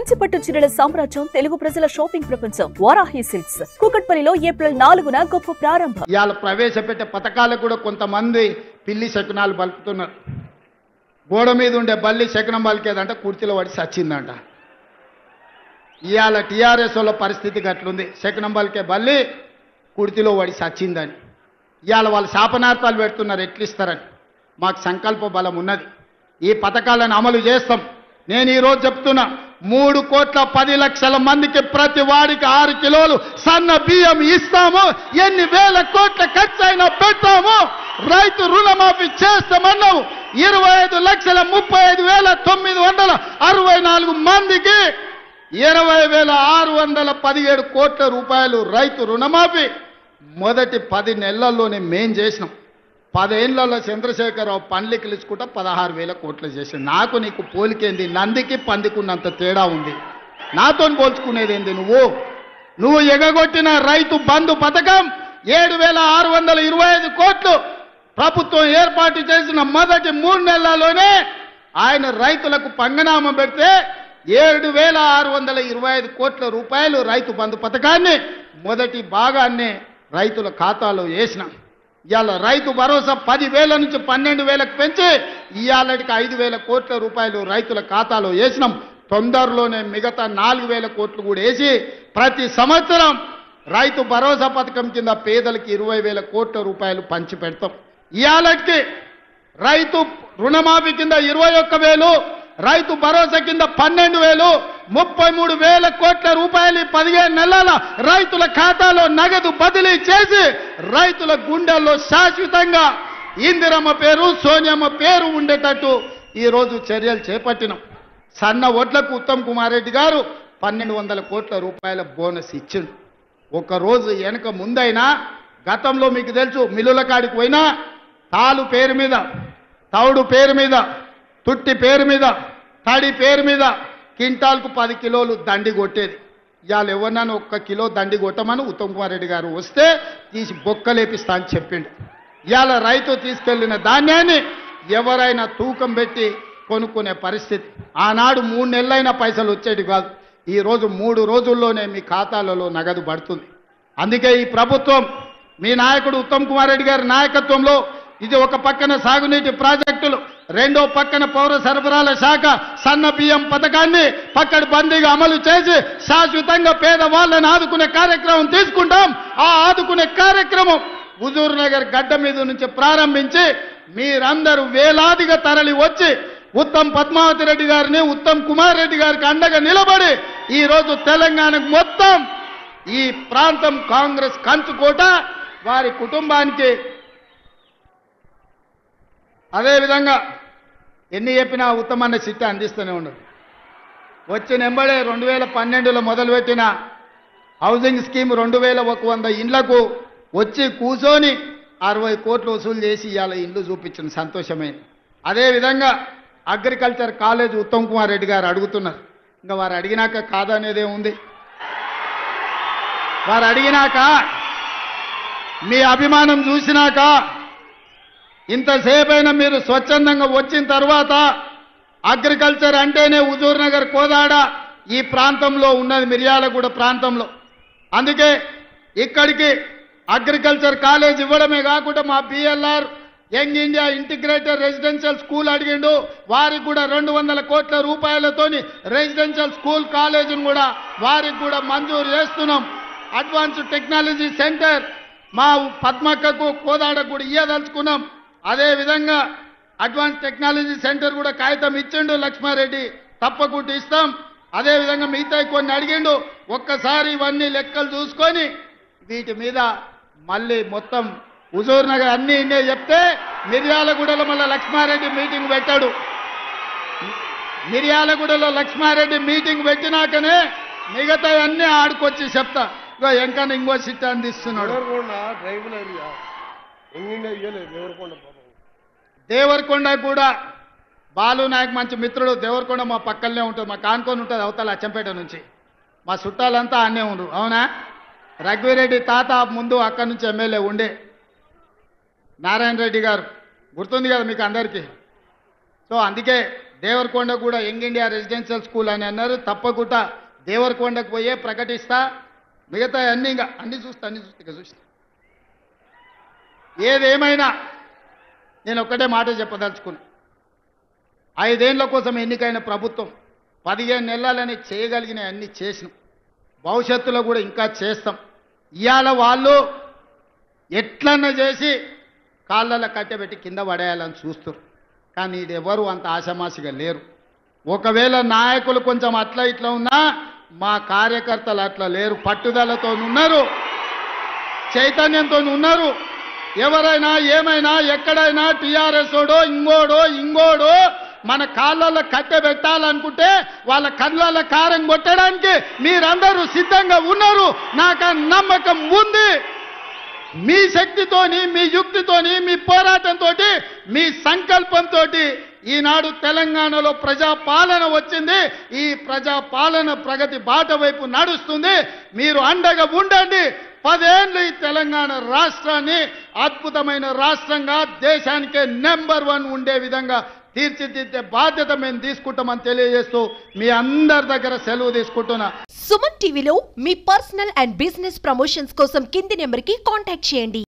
కంచిపట్టు చీరల సామ్రాజ్యం తెలుగు ప్రజల షాపింగ్ ప్రపంచం వారాహి సిల్క్స్ కూకట్పల్లిలో ఏప్రిల్ 4న గొప్ప ప్రారంభం. ఇవాళ ప్రవేశపెట్టే పథకాలకు కూడా కొంతమంది పిల్లి శకునాలు బలుపుతున్నారు. గోడ మీద ఉండే బల్లి శకునం బలికేదంట, కుర్చీలో పడి సచ్చిందంట. ఇవాళ టీఆర్ఎస్ వాళ్ళ పరిస్థితి గట్లుంది. శకునం బలికే బల్లి కుర్చీలో పడి సచ్చిందని ఇవాళ వాళ్ళు శాపనార్థాలు పెడుతున్నారు. ఎట్లిస్తారని మాకు సంకల్ప బలం ఉన్నది. ఈ పథకాలను అమలు చేస్తాం. నేను ఈరోజు చెప్తున్నా, 3,10,00,000 మందికి ప్రతి వాడికి 6 కిలోలు సన్న బియ్యం ఇస్తాము. ఎన్ని వేల కోట్ల ఖర్చు అయినా పెట్టాము. రైతు రుణమాఫీ చేస్తామన్నాము. 25,35,964 మందికి 20,617 కోట్ల రూపాయలు రైతు రుణమాఫీ మొదటి 10 నెలల్లోనే మేం చేసినాం. 10 ఏళ్లలో చంద్రశేఖరరావు పండ్లకి ఇచ్చుకుంటా 16,000 కోట్లు చేసాడు. నాకు నీకు పోలికేంది? నందికి పందికున్నంత తేడా ఉంది. నాతో పోల్చుకునేది ఏంది? నువ్వు ఎగగొట్టిన రైతు బంధు పథకం 7,625 కోట్లు ప్రభుత్వం ఏర్పాటు చేసిన మొదటి 3 నెలల్లోనే ఆయన రైతులకు పంగనామం పెడితే 7,625 కోట్ల రూపాయలు రైతు బంధు పథకాన్ని మొదటి భాగాన్ని రైతుల ఖాతాలో వేసినాం. ఇవాళ రైతు భరోసా 10,000 నుంచి 12,000కు పెంచి ఇవాళకి 5,000 కోట్ల రూపాయలు రైతుల ఖాతాలో వేసినాం. తొందరలోనే మిగతా 4,000 కోట్లు కూడా వేసి ప్రతి సంవత్సరం రైతు భరోసా పథకం కింద పేదలకి 20,000 కోట్ల రూపాయలు పంచి పెడతాం. ఇవాళకి రైతు రుణమాఫీ కింద 21,000, రైతు భరోసా కింద 12,000, 33,000 కోట్ల రూపాయలు 15 నెలల రైతుల ఖాతాలో నగదు బదిలీ చేసి రైతుల గుండెల్లో శాశ్వతంగా ఇందిరమ్మ పేరు, సోనియమ్మ పేరు ఉండేటట్టు ఈరోజు చర్యలు చేపట్టినాం. సన్న ఒడ్లకు ఉత్తమ్ కుమార్ రెడ్డి గారు 1,200 కోట్ల రూపాయల బోనస్ ఇచ్చిండు. ఒకరోజు వెనక ముందైనా గతంలో మీకు తెలుసు, మిల్లుల కాడికి పోయినా తాలు పేరు మీద, తౌడు పేరు మీద, తుట్టి పేరు మీద, తడి పేరు మీద కింటాల్కు 10 కిలోలు దండి కొట్టేది. ఇవాళ ఎవరినైనా 1 కిలో దండి కొట్టమని ఉత్తమ్ కుమార్ రెడ్డి గారు వస్తే తీసి బొక్కలేపిస్తా అని చెప్పిండు. ఇవాళ రైతు తీసుకెళ్లిన ధాన్యాన్ని ఎవరైనా తూకం పెట్టి కొనుక్కునే పరిస్థితి. ఆనాడు 3 నెలలైనా పైసలు వచ్చేటి కాదు. ఈరోజు 3 రోజుల్లోనే మీ ఖాతాలలో నగదు పడుతుంది. అందుకే ఈ ప్రభుత్వం మీ నాయకుడు ఉత్తమ్ కుమార్ రెడ్డి గారి నాయకత్వంలో ఇది ఒక పక్కన సాగునీటి ప్రాజెక్టులు, రెండో పక్కన పౌర సరఫరాల శాఖ సన్న బియ్యం పథకాన్ని పకడ్బందీగా అమలు చేసి శాశ్వతంగా పేదవాళ్ళని ఆదుకునే కార్యక్రమం తీసుకుంటాం. ఆ ఆదుకునే కార్యక్రమం హుజూర్ నగర్ గడ్డ మీద నుంచి ప్రారంభించి మీరందరూ వేలాదిగా తరలి వచ్చి ఉత్తమ్ పద్మావతి రెడ్డి గారిని, ఉత్తమ్ కుమార్ రెడ్డి గారికి అండగా నిలబడి ఈరోజు తెలంగాణకు మొత్తం ఈ ప్రాంతం కాంగ్రెస్ కంచుకోట, వారి కుటుంబానికి అదేవిధంగా ఎన్ని చెప్పినా ఉత్తమన్న సిట్టి అందిస్తూనే ఉండదు. వచ్చిన ఎంబడే 2012లో మొదలుపెట్టిన హౌసింగ్ స్కీమ్ 2,100 ఇండ్లకు వచ్చి కూర్చొని 60 కోట్లు వసూలు చేసి ఇవాళ ఇండ్లు చూపించిన సంతోషమైంది. అదేవిధంగా అగ్రికల్చర్ కాలేజ్ ఉత్తమ్ కుమార్ రెడ్డి గారు అడుగుతున్నారు. ఇంకా వారు అడిగినాక కాదనేదే ఉంది. వారు అడిగినాక మీ అభిమానం చూసినాక ఇంతసేపైనా మీరు స్వచ్ఛందంగా వచ్చిన తర్వాత అగ్రికల్చర్ అంటేనే హుజూర్ నగర్, కోదాడ ఈ ప్రాంతంలో ఉన్నది, మిర్యాలగూడ ప్రాంతంలో. అందుకే ఇక్కడికి అగ్రికల్చర్ కాలేజ్ ఇవ్వడమే కాకుండా మా BLR young India integrated residential school అడిగిండు. వారికి కూడా 200 కోట్ల రూపాయలతోని రెసిడెన్షియల్ స్కూల్ కాలేజీని కూడా వారికి కూడా మంజూరు చేస్తున్నాం. అడ్వాన్స్డ్ టెక్నాలజీ సెంటర్ మా పద్మక్కకు, కోదాడకు కూడా ఇయ్యదలుచుకున్నాం. అదేవిధంగా అడ్వాన్స్ టెక్నాలజీ సెంటర్ కూడా కాగితం ఇచ్చిండు లక్ష్మారెడ్డి, తప్పకుండా ఇస్తాం. అదేవిధంగా మిగతా కొన్ని అడిగిండు. ఒక్కసారి ఇవన్నీ లెక్కలు చూసుకొని వీటి మీద మళ్ళీ మొత్తం హుజూర్ నగర్ అన్నీ ఇన్నే చెప్తే మిర్యాలగూడలో మళ్ళీ లక్ష్మారెడ్డి మీటింగ్ పెట్టాడు. మిర్యాలగూడలో లక్ష్మారెడ్డి మీటింగ్ పెట్టినాకనే మిగతా అన్నీ ఆడుకొచ్చి చెప్తా. ఎంకన్నా ఇంకో సిట్ అందిస్తున్నాడు. దేవరకొండ కూడా బాలు నాయక్ మంచి మిత్రుడు. దేవరకొండ మా పక్కనే ఉంటుంది, మా కానుకొని ఉంటుంది అవతల అచ్చంపేట నుంచి. మా చుట్టాలంతా అన్నే ఉండరు. అవునా? రఘువీరెడ్డి తాత ముందు అక్కడి నుంచి ఎమ్మెల్యే ఉండే నారాయణ రెడ్డి గారు గుర్తుంది కదా మీకు అందరికీ. సో అందుకే దేవరకొండ కూడా యంగ్ ఇండియా రెసిడెన్షియల్ స్కూల్ అని అన్నారు. తప్పకుండా దేవరకొండకు పోయే ప్రకటిస్తా. మిగతా అన్నీ ఇంకా అన్నీ చూస్తా చూస్తా. ఏదేమైనా నేను ఒక్కటే మాట చెప్పదలుచుకున్నా. 5 ఏళ్ల కోసం ఎన్నికైన ప్రభుత్వం 15 నెలలని చేయగలిగిన అన్ని చేసినాం. భవిష్యత్తులో కూడా ఇంకా చేస్తాం. ఇవాళ వాళ్ళు ఎట్లన్నా చేసి కాళ్ళలో కట్టెబెట్టి కింద పడేయాలని చూస్తారు. కానీ ఇది ఎవరు అంత ఆషమాషిగా లేరు. ఒకవేళ నాయకులు కొంచెం అట్లా ఇట్లా ఉన్నా మా కార్యకర్తలు అట్లా లేరు. పట్టుదలతో ఉన్నారు, చైతన్యంతో ఉన్నారు. ఎవరైనా ఏమైనా ఎక్కడైనా టీఆర్ఎస్ ఓడో ఇంగోడో మన కాళ్ళల్లో కట్టెబెట్టాలనుకుంటే వాళ్ళ కళ్ళల్లో కారం కొట్టడానికి మీరందరూ సిద్ధంగా ఉన్నారు. నాకు ఆ నమ్మకం ఉంది. మీ శక్తితోని, మీ యుక్తితోని, మీ పోరాటంతో, మీ సంకల్పంతో ఈనాడు తెలంగాణలో ప్రజాపాలన వచ్చింది. ఈ ప్రజాపాలన ప్రగతి బాట వైపు నడుస్తుంది. మీరు అండగా ఉండండి. 10 ఏళ్ళు ఈ తెలంగాణ రాష్ట్రాన్ని అద్భుతమైన రాష్ట్రంగా దేశానికే నెంబర్ 1 ఉండే విధంగా తీర్చిదిద్దే బాధ్యత మేము తీసుకుంటామని తెలియజేస్తూ మీ అందరి దగ్గర సెలవు తీసుకుంటున్నా. సుమన్ టీవీలో మీ పర్సనల్ అండ్ బిజినెస్ ప్రమోషన్స్ కోసం కింది నెంబర్కి కాంటాక్ట్ చేయండి.